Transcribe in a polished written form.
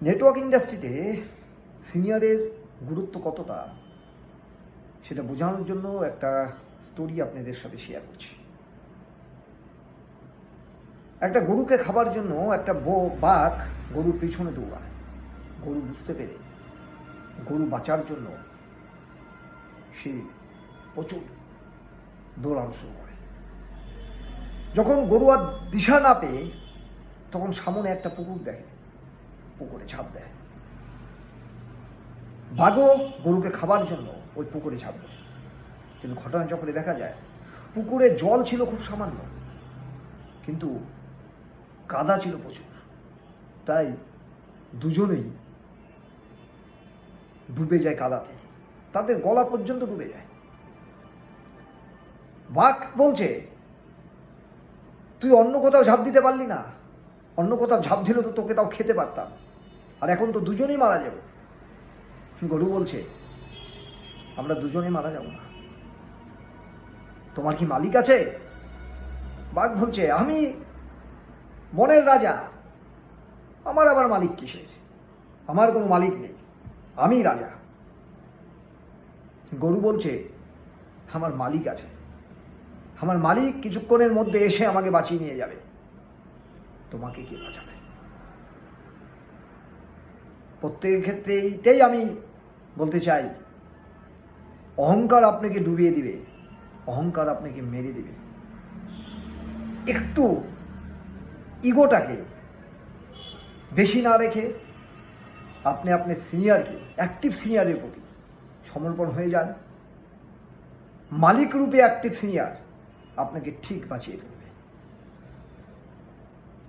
Network ইন্ডাস্ট্রিতে সিনিয়রের গুরুত্ব কতটা সেটা বোঝানোর জন্য একটা স্টোরি আপনাদের সাথে শেয়ার করছি। একটা গরুকে খাবার জন্য একটা বাঘ গরুর পিছনে দৌড়ায়। গরু বুঝতে পেরে গরু বাঁচার জন্য সে প্রচুর দৌড়ানো শুরু করে। যখন গরু আর দিশা না পেয়ে তখন সামনে একটা পুকুর দেখে, পুকুরে ঝাঁপ দেয়। বাঘও গরুকে খাবার জন্য ওই পুকুরে ঝাঁপ দেয়, কিন্তু ঘটনাচক্রে দেখা যায় পুকুরে জল ছিল খুব সামান্য, কিন্তু কাদা ছিল প্রচুর। তাই দুজনেই ডুবে যায় কাদাতে, তাদের গলা পর্যন্ত ডুবে যায়। বাঘ বলছে, তুই অন্য কোথাও ঝাঁপ দিতে পারলি না, অন্য কোথাও ঝাঁপ দিলে তো তোকে তাও খেতে পারতাম, আর এখন তো দুজনেই মারা যাব। গরু বলছে, আমরা দুজনেই মারা যাব না, তোমার কি মালিক আছে? বাঘ বলছে, আমি বনের রাজা, আমার আবার মালিক কিসের? আমার কোনো মালিক নেই, আমি রাজা। গরু বলছে, আমার মালিক আছে, আমার মালিক কিছুক্ষণের মধ্যে এসে আমাকে বাঁচিয়ে নিয়ে যাবে, তোমাকে কে বাঁচাবে? প্রত্যেকের ক্ষেত্রেই আমি বলতে চাই, অহংকার আপনাকে ডুবিয়ে দিবে, অহংকার আপনাকে মেরে দিবে। একটু ইগোটাকে বেশি না রেখে আপনি আপনার সিনিয়রকে, অ্যাক্টিভ সিনিয়রের প্রতি সমর্পণ হয়ে যান। মালিক রূপে অ্যাক্টিভ সিনিয়র আপনাকে ঠিক বাঁচিয়ে তুলবে।